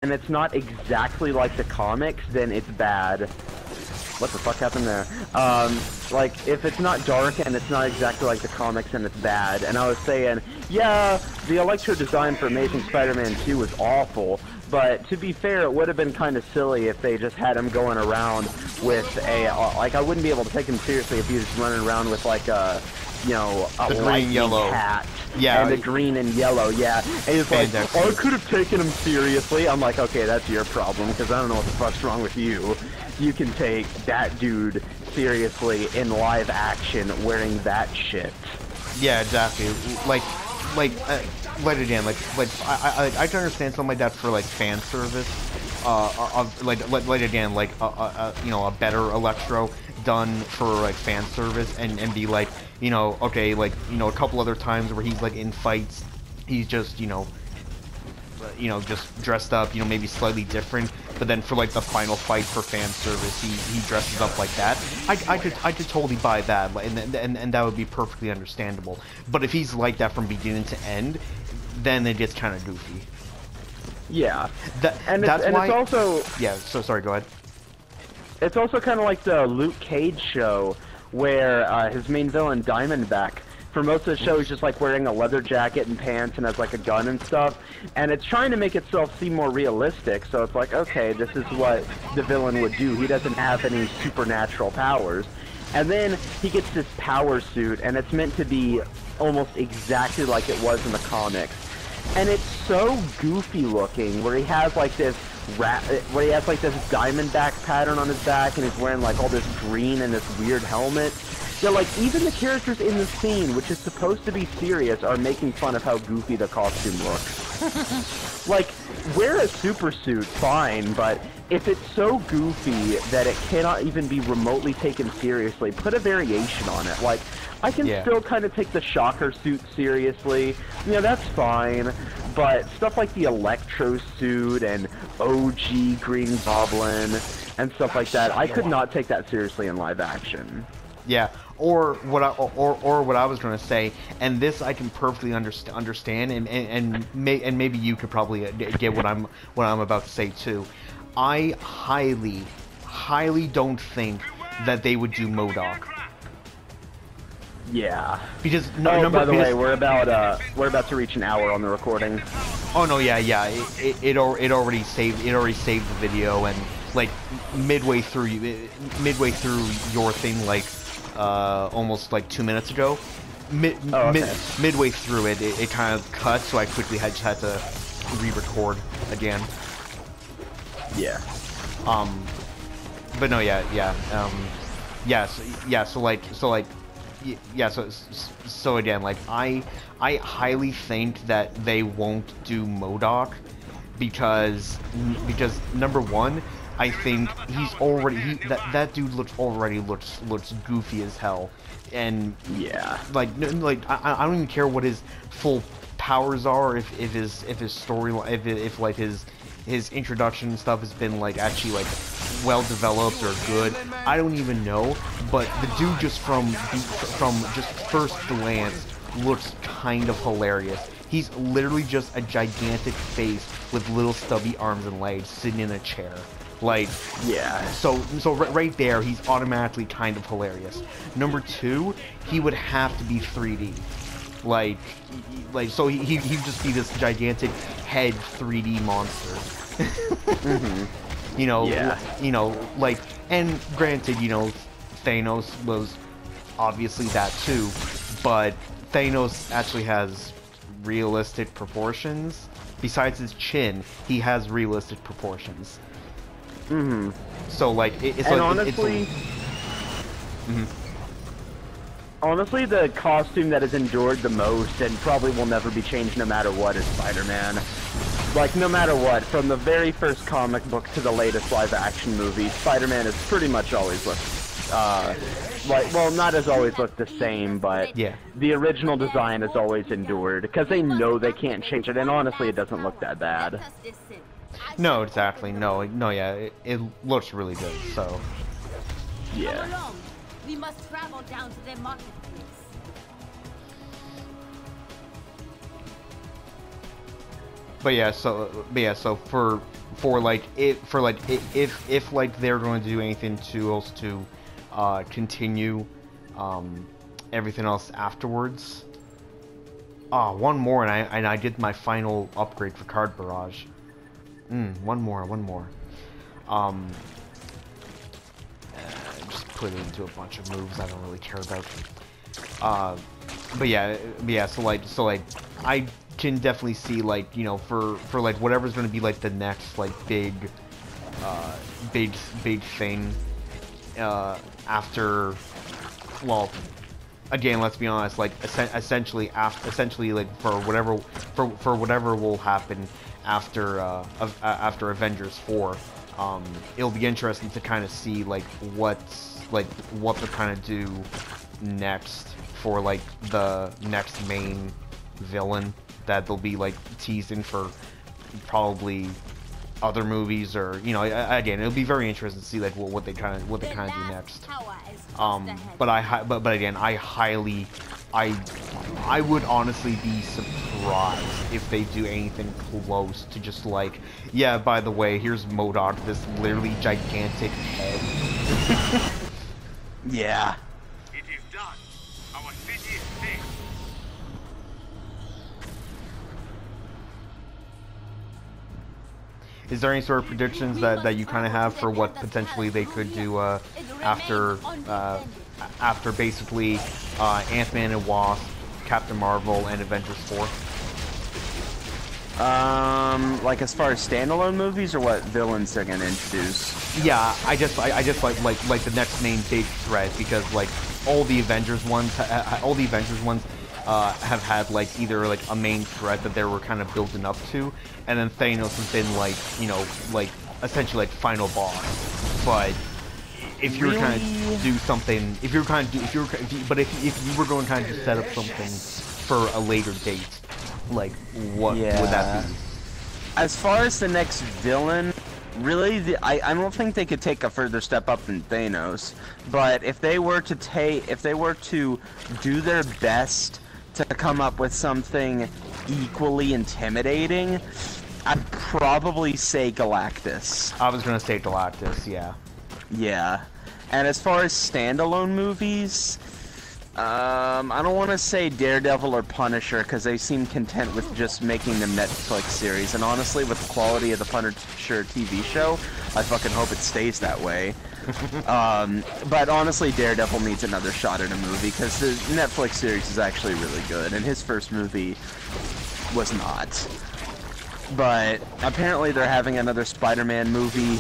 and it's not exactly like the comics, then it's bad. What the fuck happened there? Like, if it's not dark and it's not exactly like the comics, then it's bad. And I was saying, yeah, the Electro design for Amazing Spider-Man 2 was awful, but to be fair, it would have been kind of silly if they just had him going around with a, like, I wouldn't be able to take him seriously if he was running around with, like, a, you know, a green yellow hat. Yeah, and the green and yellow, yeah. And it's like, oh, I could have taken him seriously. I'm like, okay, that's your problem, because I don't know what the fuck's wrong with you. You can take that dude seriously in live action wearing that shit. Yeah, exactly. Like again, I can understand something like that for like fan service. Again, you know, a better Electro done for like fan service, and be like, you know, okay, like, you know, a couple other times where he's like in fights, he's just, you know, just dressed up, you know, maybe slightly different, but then for like the final fight for fan service, he dresses up like that. I could totally buy that, and that would be perfectly understandable. But if he's like that from beginning to end, then it gets kind of goofy. Yeah, that's why. It's also, yeah. So sorry. Go ahead. It's also kind of like the Luke Cage show, where his main villain Diamondback, for most of the show, he's just like wearing a leather jacket and pants and has like a gun and stuff, and it's trying to make itself seem more realistic. So it's like, okay, this is what the villain would do. He doesn't have any supernatural powers, and then he gets this power suit, and it's meant to be almost exactly like it was in the comics, and it's so goofy looking, where he has like this Diamondback pattern on his back, and he's wearing like all this green and this weird helmet. Yeah, like, even the characters in the scene, which is supposed to be serious, are making fun of how goofy the costume looks. Like, wear a super suit, fine, but if it's so goofy that it cannot even be remotely taken seriously, put a variation on it. Like, I can still kind of take the Shocker suit seriously, you know, that's fine, but stuff like the Electro suit and OG Green Goblin and stuff like that, I could not take that seriously in live action. Yeah, or what I was going to say, and this I can perfectly understand, and maybe you could probably get what I'm about to say too. I highly don't think that they would do MODOK. Yeah. Because by the way, we're about to reach an hour on the recording. Oh no, yeah. It already saved the video, and like midway through your thing, like almost like 2 minutes ago, midway through it kind of cut, so I quickly just had to re-record again. Yeah. But no, so again, like I highly think that they won't do MODOK because number one, I think he's already that dude looks goofy as hell, and yeah, like I don't even care what his full powers are, if his story, if like his introduction and stuff has been like actually like well developed or good. I don't even know, but the dude just from just first glance looks kind of hilarious. He's literally just a gigantic face with little stubby arms and legs sitting in a chair. Like, yeah. So right there, he's automatically kind of hilarious. Number two, he would have to be 3D. Like so he'd just be this gigantic head 3D monster. Mm-hmm. You know, yeah. You know, like, and granted, you know, Thanos was obviously that too, but Thanos actually has realistic proportions. Besides his chin, he has realistic proportions. Mm-hmm. So like, it's and like, honestly, honestly, the costume that has endured the most and probably will never be changed no matter what is Spider-Man. Like, no matter what, from the very first comic book to the latest live-action movie, Spider-Man has pretty much always looked, like, well, not as always looked the same, but yeah, the original design has always endured, because they know they can't change it, and honestly, it doesn't look that bad. No, exactly. No, yeah, it looks really good. So, yeah. We must travel down to their marketplace. So for like if like they're going to do anything to else to continue everything else afterwards. One more, and I did my final upgrade for Card Barrage. One more. Just put it into a bunch of moves I don't really care about. So like I can definitely see, like, you know, for like whatever's going to be like the next like big thing after, well, again, let's be honest, like essentially like for whatever will happen after after Avengers 4, it'll be interesting to kind of see like what they're kind of do next for like the next main villain that they'll be like teasing for probably other movies, or, you know, again, it'll be very interesting to see like what they kind of do next. But again, I would honestly be surprised if they do anything close to just like, yeah, by the way, here's MODOK, this literally gigantic head. Yeah. It is done. Our city is safe. Is there any sort of predictions that you kind of have for what potentially they could do after basically Ant-Man and Wasp, Captain Marvel, and Avengers 4? Like as far as standalone movies, or what villains they're gonna introduce? Yeah, I just like the next main big threat, because like all the Avengers ones have had like either like a main threat that they were kind of building up to, and then Thanos has been like, you know, like essentially like final boss. But if you're kind of do something, if you were going to kind of just set up something for a later date, like what would that be? As far as the next villain, really, I don't think they could take a further step up than Thanos. But if they were to do their best to come up with something equally intimidating, I'd probably say Galactus. I was gonna say Galactus, yeah. Yeah. And as far as standalone movies, I don't want to say Daredevil or Punisher, because they seem content with just making the Netflix series. And honestly, with the quality of the Punisher TV show, I fucking hope it stays that way. But honestly, Daredevil needs another shot at a movie, because the Netflix series is actually really good, and his first movie was not. But apparently they're having another Spider-Man movie,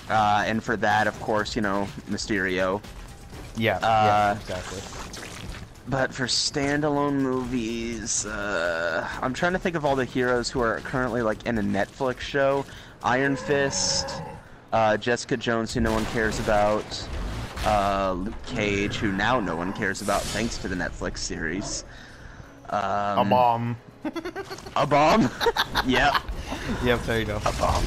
and for that, of course, you know, Mysterio. Yeah, exactly. But for standalone movies, I'm trying to think of all the heroes who are currently like in a Netflix show. Iron Fist, Jessica Jones, who no one cares about, Luke Cage, who now no one cares about thanks to the Netflix series. A bomb. A bomb? Yep. Yep, there you go. A bomb.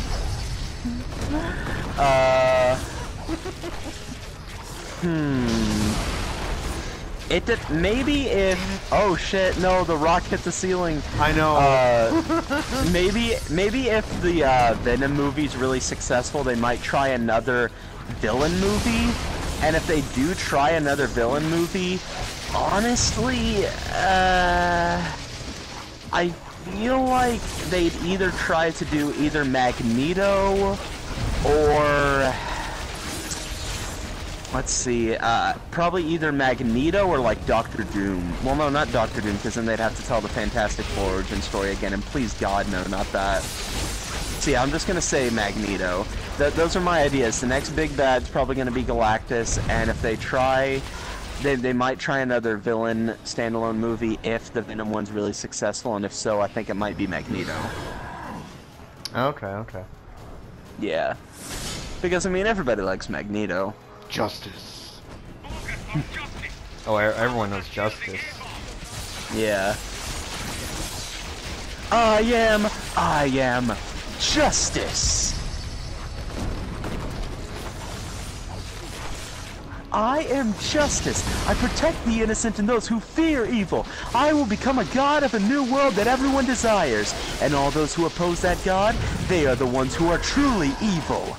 Maybe if... Oh shit, no, the rock hit the ceiling. I know. Maybe if the Venom movie's really successful, they might try another villain movie. And if they do try another villain movie, honestly, I feel like they'd either try to do either Magneto or... Let's see, probably either Magneto or like Doctor Doom. Well, no, not Doctor Doom, because then they'd have to tell the Fantastic Four origin story again, and please God, no, not that. So yeah, I'm just gonna say Magneto. Those are my ideas. The next big bad's probably gonna be Galactus, and if they try, they might try another villain standalone movie if the Venom one's really successful, and if so, I think it might be Magneto. Okay. Yeah. Because, I mean, everybody likes Magneto. Justice. Oh, everyone knows Justice. Yeah. I am Justice. I am justice. I protect the innocent and those who fear evil. I will become a god of a new world that everyone desires. And all those who oppose that god, they are the ones who are truly evil.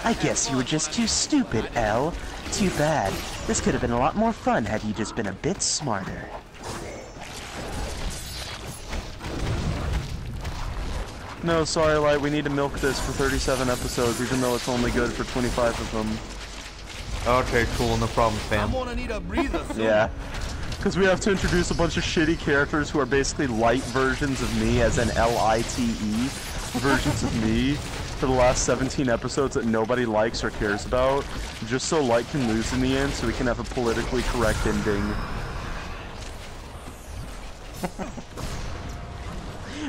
I guess you were just too stupid, Elle. Too bad. This could have been a lot more fun had you just been a bit smarter. No, sorry, Light, we need to milk this for 37 episodes, even though it's only good for 25 of them. Okay, cool, no problem, fam. I'm gonna need a breather soon. Yeah. Because we have to introduce a bunch of shitty characters who are basically light versions of me, as in L-I-T-E, versions of me, for the last 17 episodes that nobody likes or cares about, just so Light can lose in the end, so we can have a politically correct ending.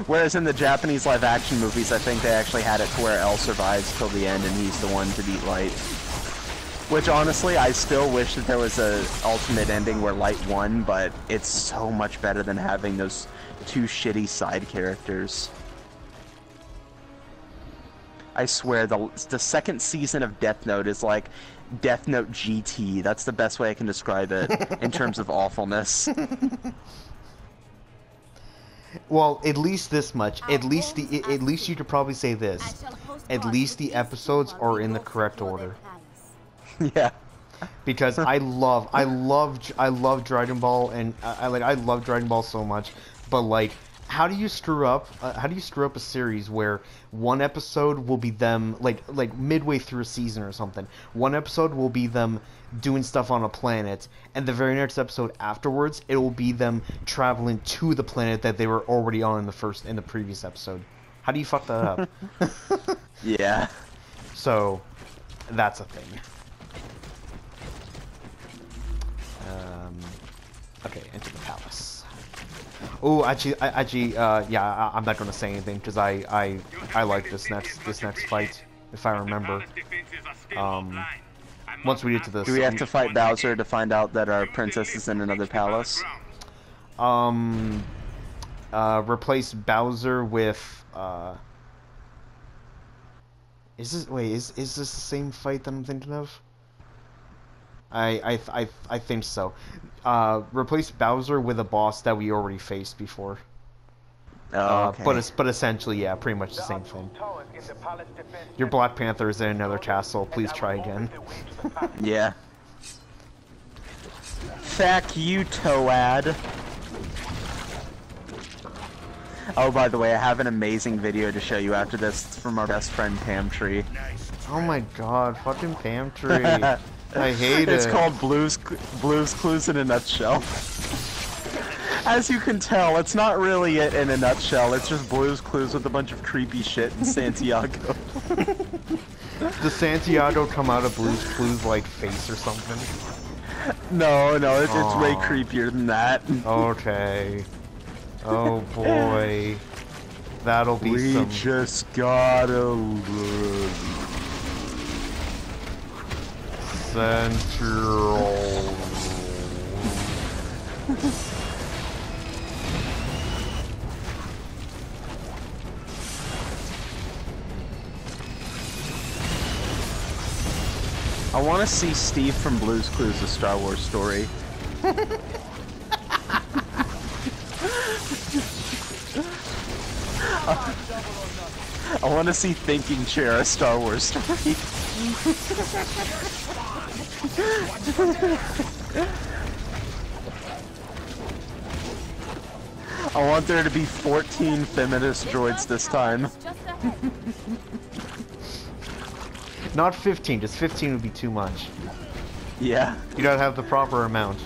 Whereas in the Japanese live-action movies, I think they actually had it to where L survives till the end and he's the one to beat Light. Which, honestly, I still wish that there was a alternate ending where Light won, but it's so much better than having those two shitty side characters. I swear, the second season of Death Note is like Death Note GT. That's the best way I can describe it in terms of awfulness. Well, at least this much. At least you could probably say this. At least the episodes are in the correct order. Yeah. Because I love Dragon Ball, and I love Dragon Ball so much, but like, how do you screw up a series where one episode will be them like midway through a season or something, one episode will be them doing stuff on a planet, and the very next episode afterwards it will be them traveling to the planet that they were already on in the previous episode. How do you fuck that up? Yeah. So that's a thing. Okay, into the palace. Oh, actually, yeah, I'm not gonna say anything because I like this next fight, if I remember. Once we get to this, Do we have to fight Bowser to find out that our princess is in another palace? Replace Bowser with is this the same fight that I'm thinking of? I think so. Replace Bowser with a boss that we already faced before. Oh, okay. But essentially, yeah, pretty much the same thing. Your Black Panther is in another castle. Please try again. Yeah. Fuck you, Toad. Oh, by the way, I have an amazing video to show you after this. It's from our best friend Pamtree. Oh my god, fucking Pamtree. I hate it. It's called Blues Clues in a nutshell. As you can tell, it's not really it in a nutshell. It's just Blues Clues with a bunch of creepy shit in Santiago. Does Santiago come out of Blues Clues like face or something? No, it's way creepier than that. Okay. Oh boy. That'll be some... We just gotta live. Central. I want to see Steve from Blue's Clues: A Star Wars Story. I want to see Thinking Chair: A Star Wars Story. I want there to be 14 feminist droids this time. Not 15, just 15 would be too much. Yeah. You gotta have the proper amount.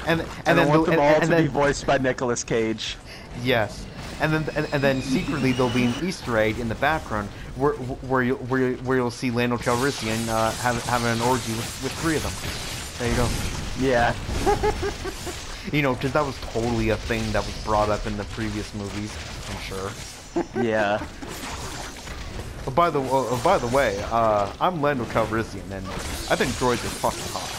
and I then want them all to then, be voiced by Nicolas Cage. Yes, and then secretly there'll be an Easter egg in the background where you'll see Lando Calrissian having an orgy with 3 of them. There you go. Yeah. You know, because that was totally a thing that was brought up in the previous movies, I'm sure. Yeah. By the way, I'm Lando Calrissian, and I think droids are fucking hot.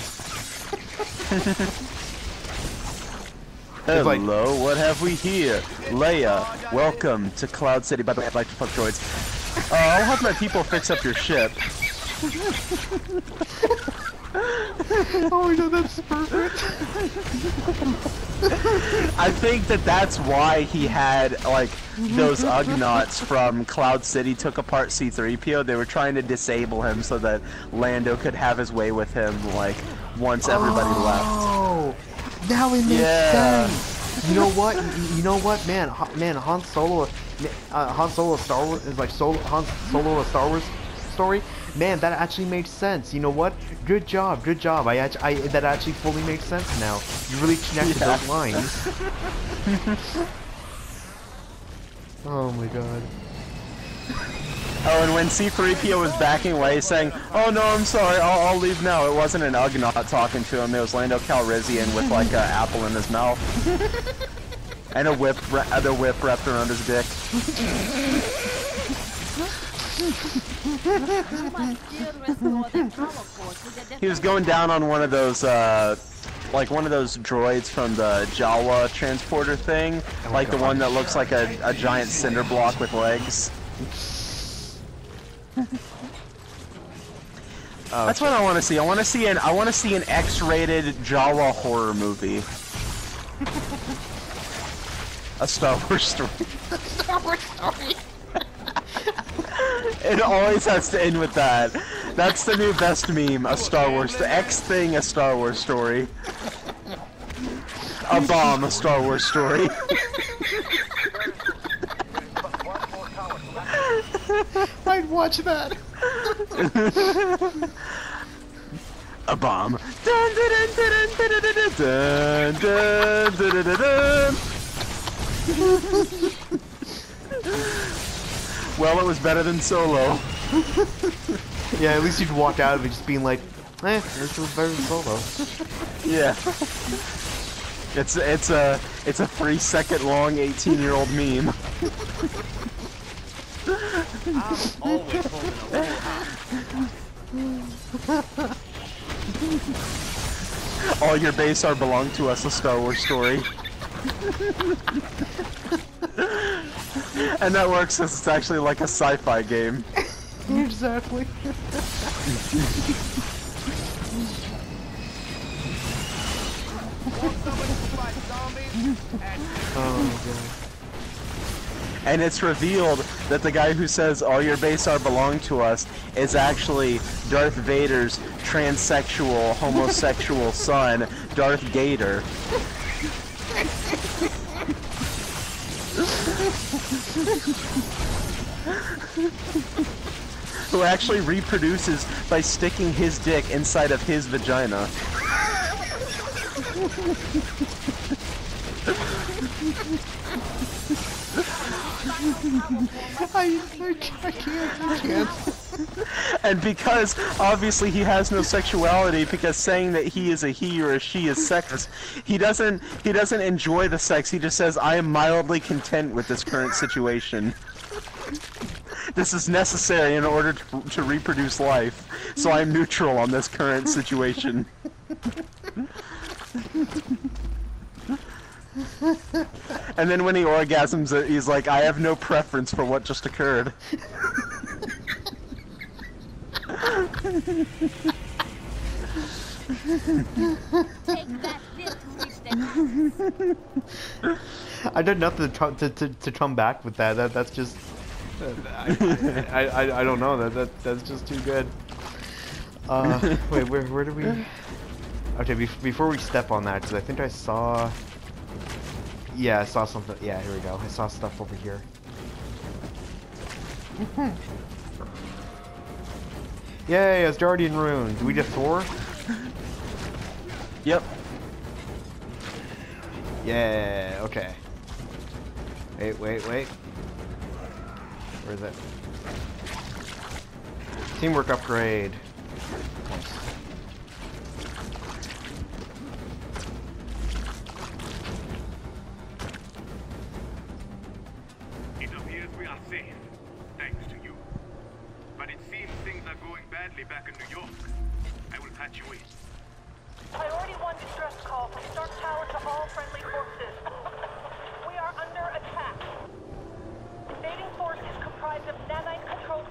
Hello, what have we here? Leia, welcome to Cloud City. By the way, I'd like to fuck droids. I'll have my people fix up your ship. Oh my god, that's perfect. I think that's why he had, like, those Ugnaughts from Cloud City took apart C-3PO. They were trying to disable him so that Lando could have his way with him, like, once everybody left. Oh, now it makes sense. You know what? You know what, man? Han Solo Star Wars is like Han Solo a Star Wars story. Man, that actually makes sense. You know what? Good job, good job. That actually fully makes sense now. You really connected those lines. Oh my god. Oh, and when C-3PO was backing away saying, "Oh no, I'm sorry, I'll leave now," it wasn't an Ugnaught talking to him, it was Lando Calrissian with like an apple in his mouth. And a whip wrapped around his dick. He was going down on one of those, like one of those droids from the Jawa transporter thing, like the one that looks like a giant cinder block with legs. That's what I want to see. I want to see an X-rated Jawa horror movie. A Star Wars story. Star Wars story. It always has to end with that. That's the new best meme. A Star Wars. The X thing. A Star Wars story. A bomb. A Star Wars story. I'd watch that. A bomb. Dun, dun, dun, dun, dun, dun, dun, dun, dun, dun, dun. Well, it was better than Solo. Yeah, at least you'd walk out of it just being like, this was better than Solo. Yeah. It's a 3-second long 18-year-old meme. I'm always holding a little high. All your base are belong to us, a Star Wars story. And that works since it's actually like a sci-fi game. Exactly. Oh god. And it's revealed that the guy who says all your base are belong to us is actually Darth Vader's transsexual, homosexual son, Darth Gator. Who actually reproduces by sticking his dick inside of his vagina. I can't. And because obviously he has no sexuality, because saying that he is a he or a she is sexist, he doesn't enjoy the sex. He just says, "I am mildly content with this current situation. This is necessary in order to reproduce life, so I'm neutral on this current situation." And then when he orgasms, he's like, "I have no preference for what just occurred." I did nothing to come back with that. That's just. I don't know. That's just too good. Wait, where do we? Okay, before we step on that, because I think I saw. Yeah, I saw something. Yeah, here we go. I saw stuff over here. Yay, Asgardian rune. Do we get 4? Yep. Yeah, okay. Wait. Where is it? Teamwork upgrade. Nice. It appears we are safe, thanks to you. But it seems things are going badly back in New York. I will patch you in. Priority 1 distress call from Stark Tower to all friendly forces. We are under attack. Invading force is comprised of nanite-controlled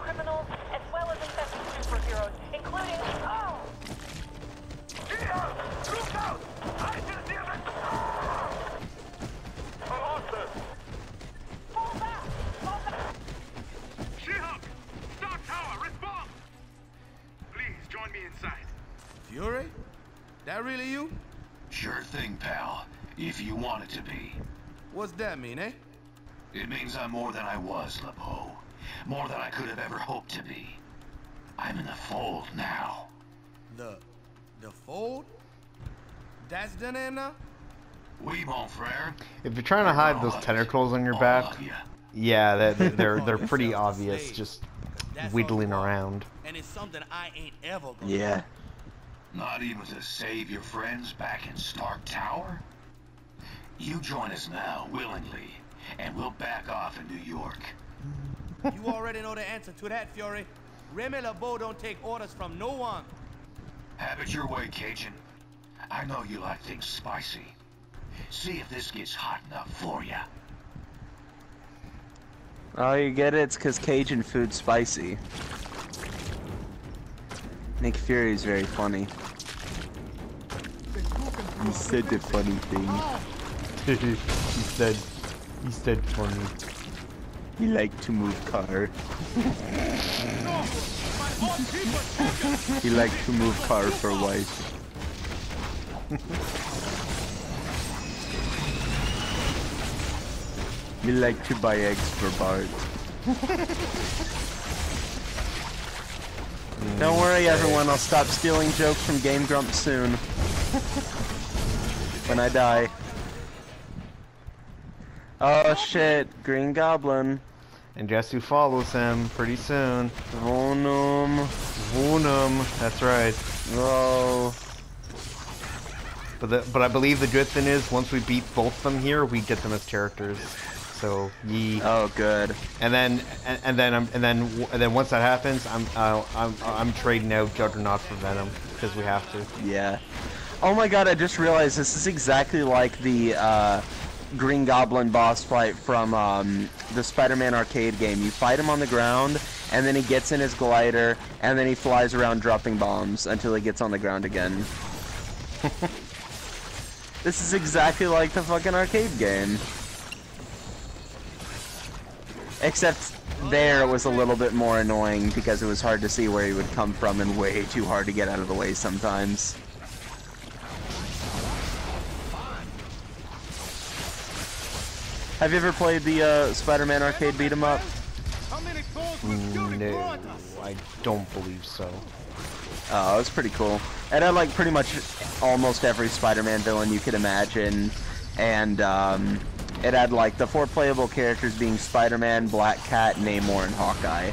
really you? Sure thing, pal. If you want it to be. What's that mean, eh? It means I'm more than I was, LeBeau. More than I could have ever hoped to be. I'm in the fold now. The fold? That's the name now? Oui, mon frère. If you're trying to hide those tentacles on your back, yeah, they're pretty obvious, just whittling around. And it's something I ain't ever gonna Yeah. Not even to save your friends back in Stark Tower? You join us now, willingly, and we'll back off in New York. You already know the answer to that, Fury. Remy LeBeau don't take orders from no one. Have it your way, Cajun. I know you like things spicy. See if this gets hot enough for you. Oh, you get it? It's because Cajun food's spicy. Nick Fury's very funny. He said the funny thing. he said funny. He liked to move car. He liked to move car for wife. We like to buy eggs for Bart. Don't worry, everyone. I'll stop stealing jokes from Game Grumps soon. When I die. Oh shit, Green Goblin. And guess who follows him pretty soon? Venom. Venom. That's right. Oh. But I believe the good thing is once we beat both of them here, we get them as characters. So ye. Oh, good. And then once that happens, I'm trading out Juggernaut for Venom because we have to. Yeah. Oh my god! I just realized this is exactly like the Green Goblin boss fight from the Spider-Man arcade game. You fight him on the ground, and then he gets in his glider, and then he flies around dropping bombs until he gets on the ground again. This is exactly like the fucking arcade game. Except there it was a little bit more annoying because it was hard to see where he would come from and way too hard to get out of the way sometimes. Have you ever played the Spider-Man arcade beat 'em up? No, I don't believe so. Oh, it was pretty cool. It had like pretty much almost every Spider-Man villain you could imagine, and it had like the 4 playable characters being Spider-Man, Black Cat, Namor, and Hawkeye.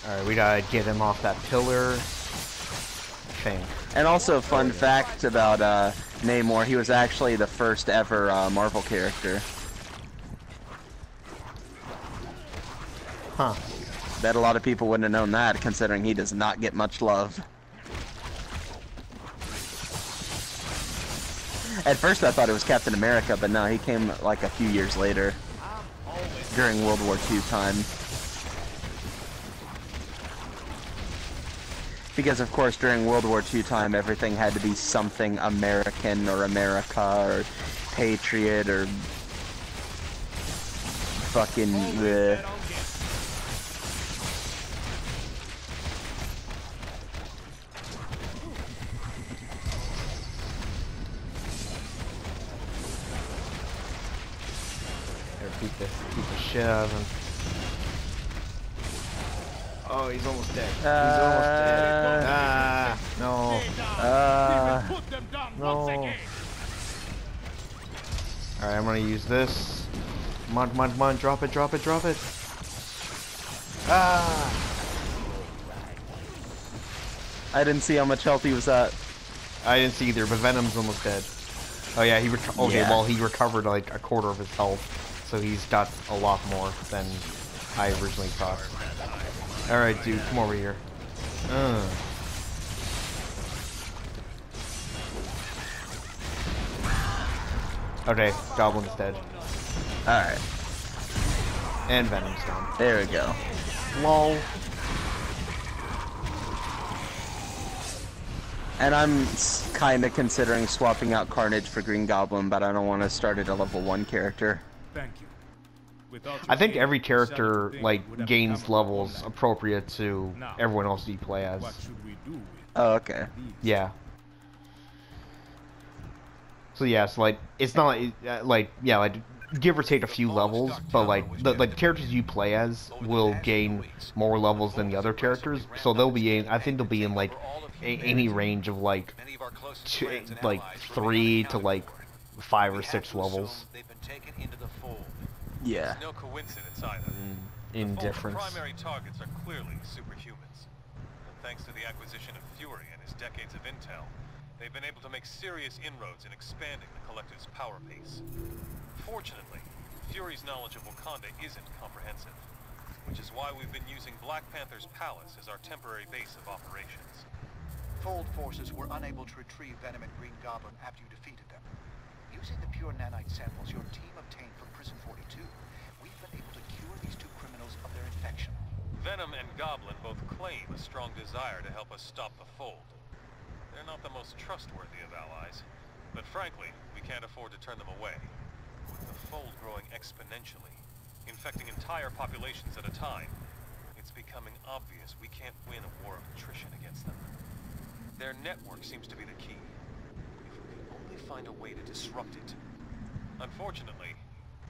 Alright, we gotta get him off that pillar thing. And also, a fun fact about Namor, he was actually the first ever Marvel character. Huh. Bet a lot of people wouldn't have known that, considering he does not get much love. At first I thought it was Captain America, but no, he came like a few years later, during World War II time. Because of course during World War II time everything had to be something American or America or Patriot or fucking Beat the shit out of him. Oh, he's almost dead. He's almost dead. No. No. Alright, I'm gonna use this. Come on, come on, come on. Drop it, drop it, drop it. I didn't see how much health he was at. I didn't see either, but Venom's almost dead. Oh yeah, he well, he recovered like a quarter of his health. So he's got a lot more than I originally thought. Alright, dude, come over here. Okay, Goblin's dead. Alright. And Venom's gone. There we go. Lol. And I'm kind of considering swapping out Carnage for Green Goblin, but I don't want to start at a level 1 character. Thank you. I think every character like gains levels appropriate to everyone else you play as. What should we do with Oh, okay. Yeah. So yeah, so like it's not like, yeah, like give or take a few levels, but like the characters you play as will gain more levels than the other characters. So they'll be in, I think they'll be in like any range of like like 3 to like 5 or 6 levels. Yeah. It's no coincidence either. In The Fold's difference. primary targets are clearly superhumans. And thanks to the acquisition of Fury and his decades of intel, they've been able to make serious inroads in expanding the Collective's power base. Fortunately, Fury's knowledge of Wakanda isn't comprehensive, which is why we've been using Black Panther's palace as our temporary base of operations. Fold forces were unable to retrieve Venom and Green Goblin after you defeated them. Using the pure nanite samples your team obtained from Prison 42, we've been able to cure these two criminals of their infection. Venom and Goblin both claim a strong desire to help us stop the Fold. They're not the most trustworthy of allies, but frankly, we can't afford to turn them away. With the Fold growing exponentially, infecting entire populations at a time, it's becoming obvious we can't win a war of attrition against them. Their network seems to be the key. If we can only find a way to disrupt it. Unfortunately,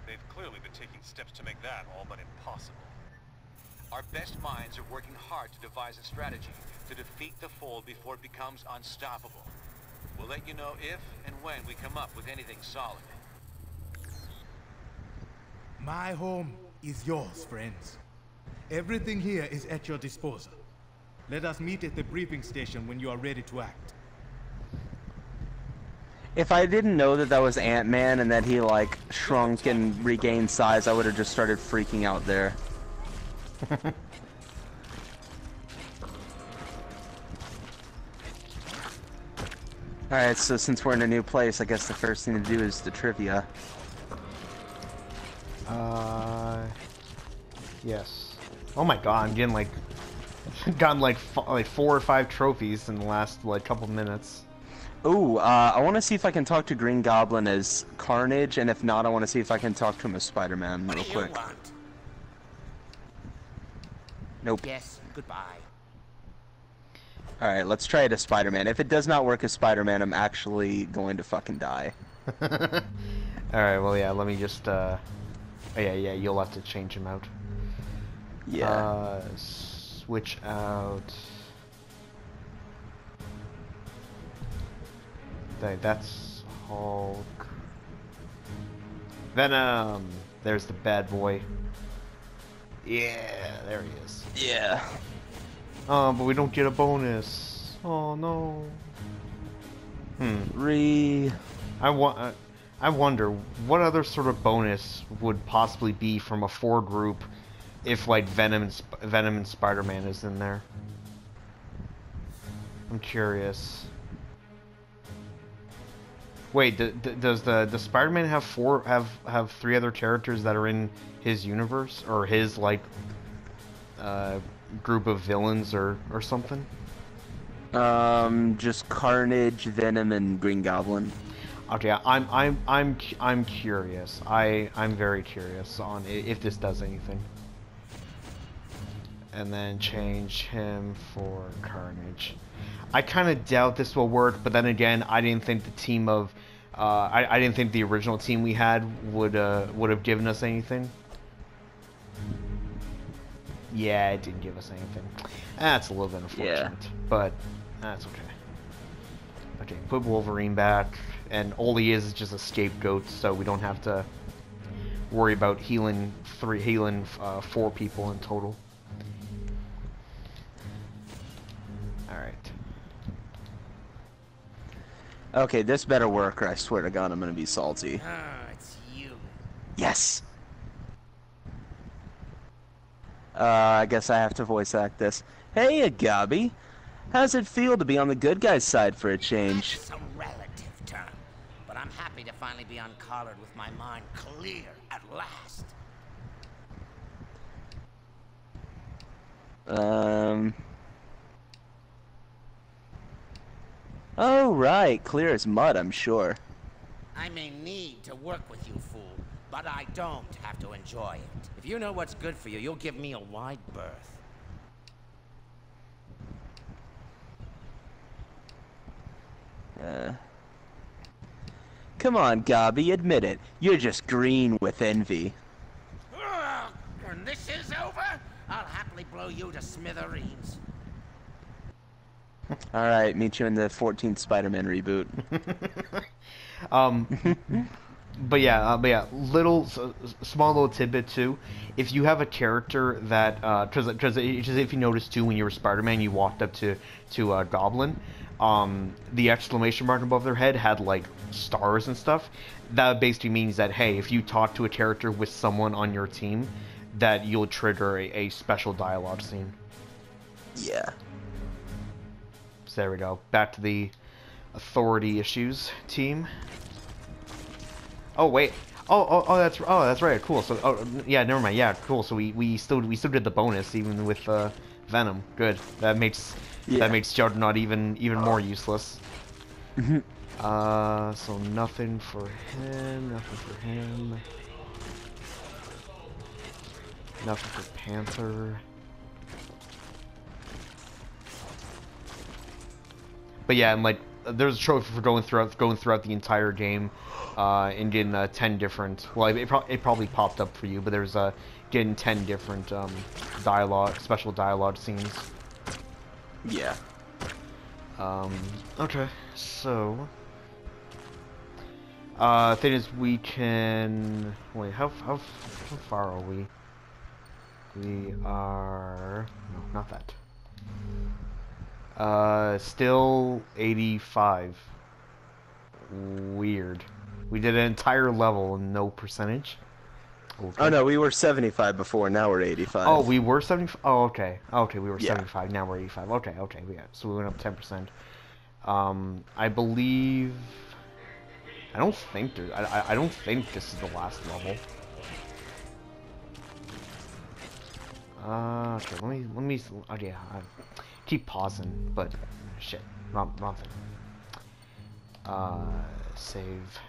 they've clearly been taking steps to make that all but impossible. Our best minds are working hard to devise a strategy to defeat the Fold before it becomes unstoppable. We'll let you know if and when we come up with anything solid. My home is yours, friends. Everything here is at your disposal. Let us meet at the briefing station when you are ready to act. If I didn't know that that was Ant-Man and that he, like, shrunk and regained size, I would have just started freaking out there. Alright, so since we're in a new place, I guess the first thing to do is the trivia. Yes. Oh my god, I'm getting like gotten like 4 or 5 trophies in the last like couple minutes. Ooh, I want to see if I can talk to Green Goblin as Carnage, and if not, I want to see if I can talk to him as Spider-Man real quick. Nope. Yes, goodbye. Alright, let's try it as Spider-Man. If it does not work as Spider-Man, I'm actually going to fucking die. Alright, well yeah, let me just oh, yeah, you'll have to change him out. Yeah. Switch out. That's Hulk. Venom! There's the bad boy. Yeah, there he is. Yeah. Oh, but we don't get a bonus. Oh no. I wonder what other sort of bonus would possibly be from a 4 group if like Venom and Spider-Man is in there. I'm curious. Wait, does the Spider-Man have 3 other characters that are in his universe or his like group of villains or something? Just Carnage, Venom, and Green Goblin. Okay, I'm curious. I'm very curious on if this does anything. And then change him for Carnage. I kind of doubt this will work, but then again, I didn't think the team of I didn't think the original team we had would have given us anything. Yeah, it didn't give us anything. That's a little bit unfortunate, but that's okay. Okay, put Wolverine back, and all he is just a scapegoat, so we don't have to worry about healing 4 people in total. Alright. Okay, this better work, or I swear to God I'm gonna be salty. It's you. Yes! I guess I have to voice act this. Hey, Agabi! How's it feel to be on the good guy's side for a change? That's a relative term, but I'm happy to finally be uncollared with my mind clear at last. Oh, right. Clear as mud, I'm sure. I may need to work with you, fool, but I don't have to enjoy it. If you know what's good for you, you'll give me a wide berth. Come on, Gobby, admit it. You're just green with envy. When this is over, I'll happily blow you to smithereens. Alright, meet you in the 14th Spider-Man reboot. But yeah, small little tidbit too. If you have a character that, because if you noticed too, when you were Spider-Man, you walked up to Goblin, the exclamation mark above their head had like stars and stuff. That basically means that, hey, if you talk to a character with someone on your team, that you'll trigger a special dialogue scene. Yeah. So there we go. Back to the authority issues team. Oh wait. Oh, that's right. Cool. So yeah, never mind. Yeah, cool. So we still did the bonus even with Venom. Good. That makes Juggernaut even more useless. So nothing for him. Nothing for him. Nothing for Panther. But yeah, and like there's a trophy for going throughout the entire game, and getting 10 different. Well, it probably popped up for you, but there's getting 10 different special dialogue scenes. Yeah. Okay, so thing is, we can wait. How far are we? We are no, not that. Still 85. Weird. We did an entire level and no percentage. Okay. Oh no, we were 75 before, now we're 85. Oh, we were 75? Oh, okay. Okay, we were Yeah. 75, now we're 85. Okay, yeah. So we went up 10%. I believe... I don't think I don't think this is the last level. Okay, let me, oh yeah, I keep pausing, but shit, wrong thing. Save.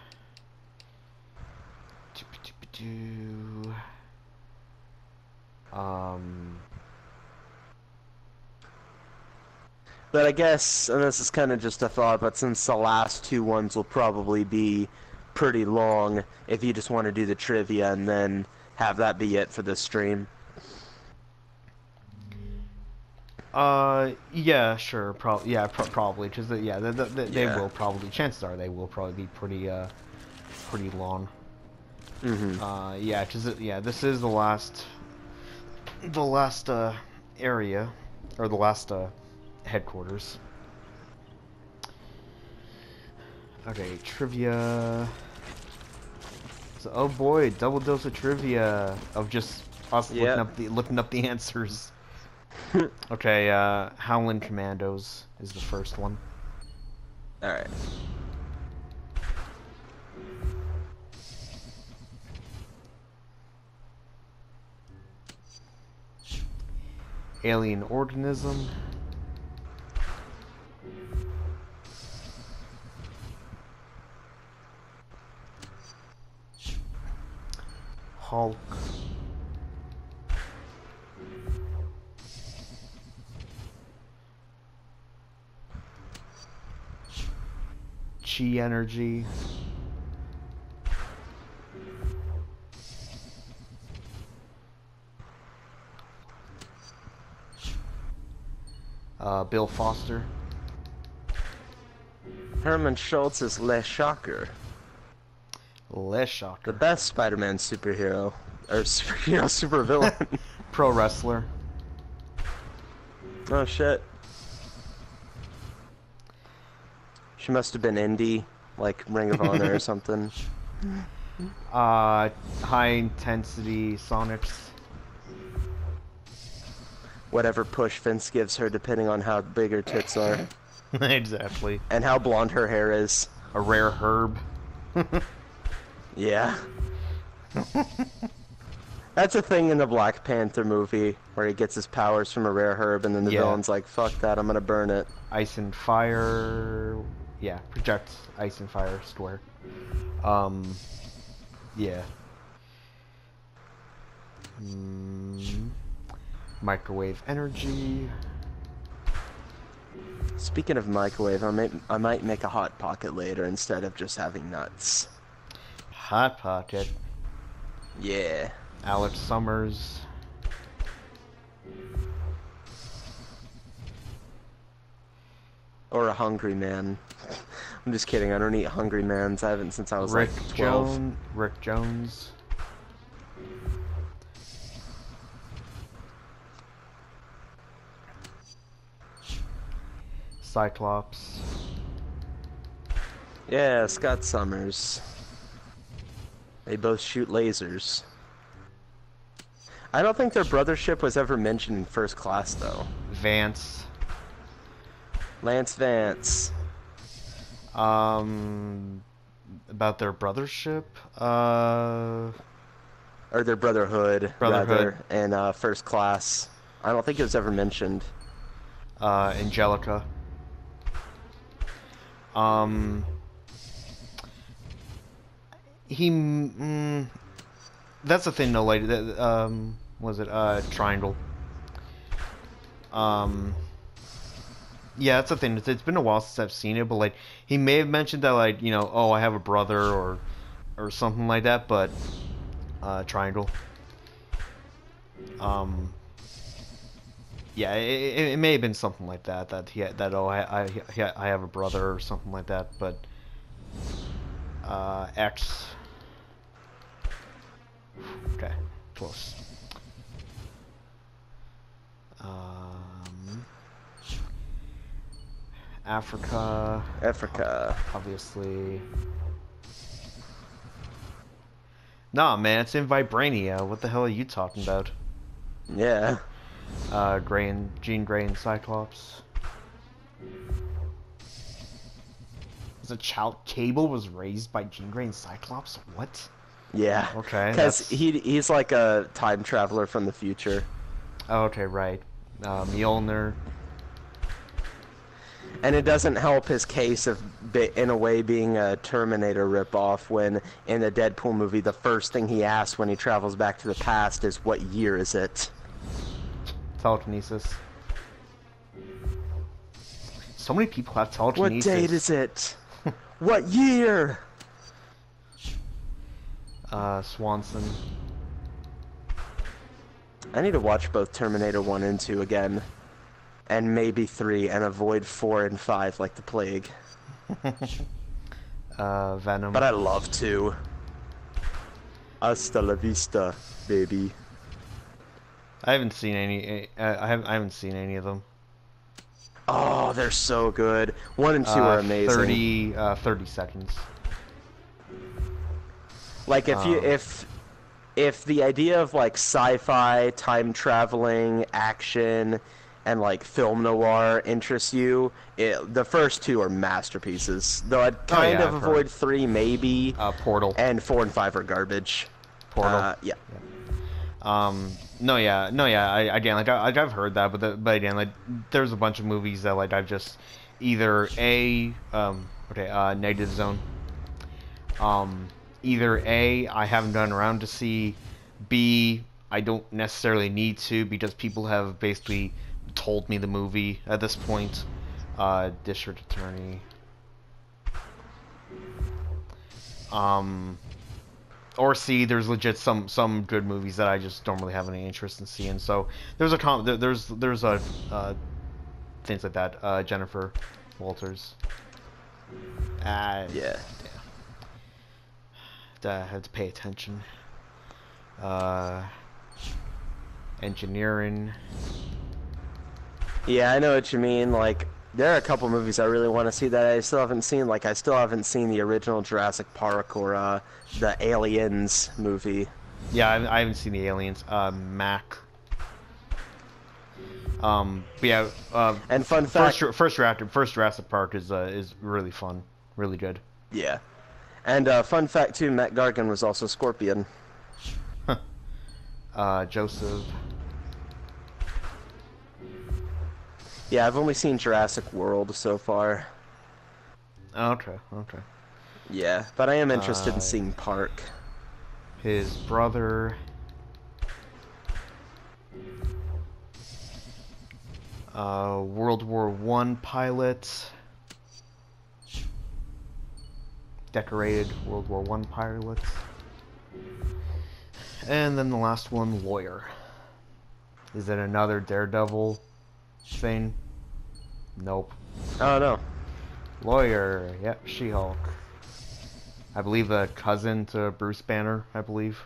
But I guess, and this is kind of just a thought, but since the last two ones will probably be pretty long, if you just want to do the trivia and then have that be it for the stream. Yeah, sure, probably, because they will probably, chances are they will probably be pretty long. Yeah, because this is the last area, or the last headquarters. Okay, trivia. So, oh boy, double dose of trivia of just us looking up the answers. Okay, Howlin' Commandos is the first one. Alright. Alien organism. Hulk. Chi energy. Bill Foster. Herman Schultz is Les Shocker. Les Shocker. The best Spider-Man superhero. Or supervillain. Pro wrestler. Oh shit. She must have been indie, like Ring of Honor or something. High intensity Sonics. Whatever push Vince gives her, depending on how big her tits are. Exactly. And how blonde her hair is. A rare herb. Yeah. That's a thing in the Black Panther movie, where he gets his powers from a rare herb, and then the villain's like, fuck that, I'm gonna burn it. Ice and fire... Yeah, project ice and fire square. Yeah. Microwave energy. Speaking of microwave, I might make a hot pocket later instead of just having nuts. Hot Pocket. Yeah. Alex Summers. Or a Hungry Man. I'm just kidding. I don't eat Hungry Mans. I haven't since I was like 12. Rick Jones. Cyclops. Yeah, Scott Summers. They both shoot lasers. I don't think their brothership was ever mentioned in First Class, though. Vance. Lance Vance. About their brothership? Or their brotherhood, rather, in First Class. I don't think it was ever mentioned. Angelica. That's the thing, though, like, was it, Triangle? Yeah, that's the thing. It's been a while since I've seen it, but, like, he may have mentioned that, like, you know, oh, I have a brother, or something like that, but, Triangle. Yeah, it may have been something like that, oh, I have a brother, or something like that, but, X. Okay, close. Africa, obviously. Nah, man, it's in Vibrania. What the hell are you talking about? Yeah. Jean Grey and Cyclops. Cable was raised by Jean Grey and Cyclops? What? Yeah. Okay. Because he's like a time traveler from the future. Oh, okay, right. Mjolnir. And it doesn't help his case of, in a way, being a Terminator ripoff when, in the Deadpool movie, the first thing he asks when he travels back to the past is, what year is it? Telekinesis. So many people have telekinesis. What date is it? What year? Swanson. I need to watch both Terminator 1 and 2 again. And maybe 3, and avoid 4 and 5 like the plague. Venom. But I love 2. Hasta la vista, baby. I haven't seen any. I haven't seen any of them. Oh, they're so good. 1 and 2 are amazing. 30 seconds. Like if the idea of like sci-fi, time traveling, action, and like film noir interests you, the first 2 are masterpieces. Though I'd kind of avoid 3 maybe. Portal. And 4 and 5 are garbage. Portal. Yeah. No, again, like I've heard that, but again, like there's a bunch of movies that like I've just either Negative Zone. Either A, I haven't gone around to see, B, I don't necessarily need to because people have basically told me the movie at this point. District Attorney. Or C, there's legit some good movies that I just don't really have any interest in seeing. So there's things like that. Jennifer Walters. Yeah. I had to pay attention. Engineering. Yeah, I know what you mean. Like, there are a couple movies I really want to see that I still haven't seen. Like, I still haven't seen the original Jurassic Park or the Aliens movie. Yeah, I haven't seen the Aliens. Mac. But yeah. And fun fact. First Jurassic Park is really fun, really good. Yeah. And fun fact too, Matt Gargan was also Scorpion. Joseph. Yeah, I've only seen Jurassic World so far. Okay. Yeah, but I am interested in seeing Park. His brother. World War I pilot. Decorated World War I pilot. And then the last one, lawyer. Is it another Daredevil thing? Nope. Oh no. Lawyer, yep, She-Hulk. I believe a cousin to Bruce Banner, I believe.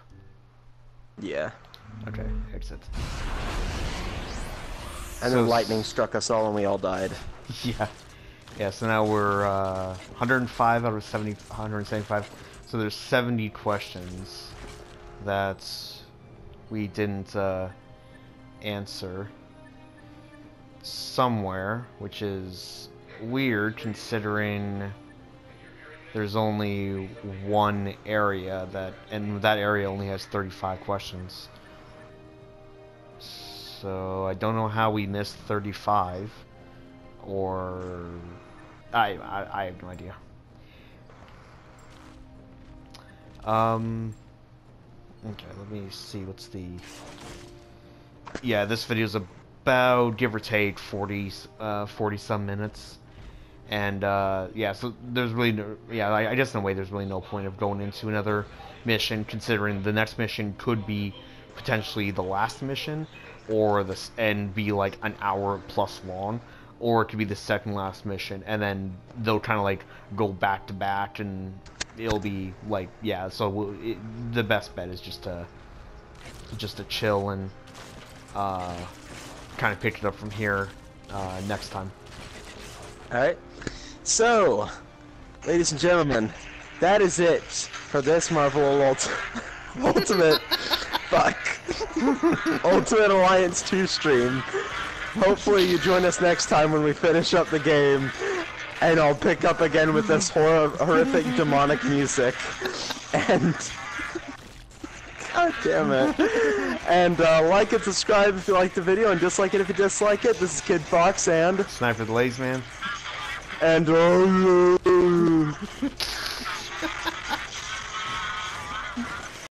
Yeah. Okay, exit. And then lightning struck us all and we all died. Yeah. Yeah, so now we're 105 out of 175. So there's 70 questions that we didn't answer somewhere, which is weird considering there's only one area and that area only has 35 questions. So I don't know how we missed 35, or I have no idea. Okay, let me see what's the. Yeah, this video is about, give or take, 40 some minutes. And yeah, so there's really no, yeah, I guess in a way there's really no point of going into another mission, considering the next mission could be potentially the last mission, or and be like an hour plus long, or it could be the second last mission, and then they'll kind of like go back to back, and it'll be like, yeah. So the best bet is just to chill and kind of pick it up from here next time. All right. So, ladies and gentlemen, that is it for this Marvel Ultimate Ultimate Alliance 2 stream. Hopefully you join us next time when we finish up the game, and I'll pick up again with this horrific demonic music. And God damn it. And like and subscribe if you like the video, and dislike it if you dislike it. This is Kid Fox and Sniper the Lazy Man. And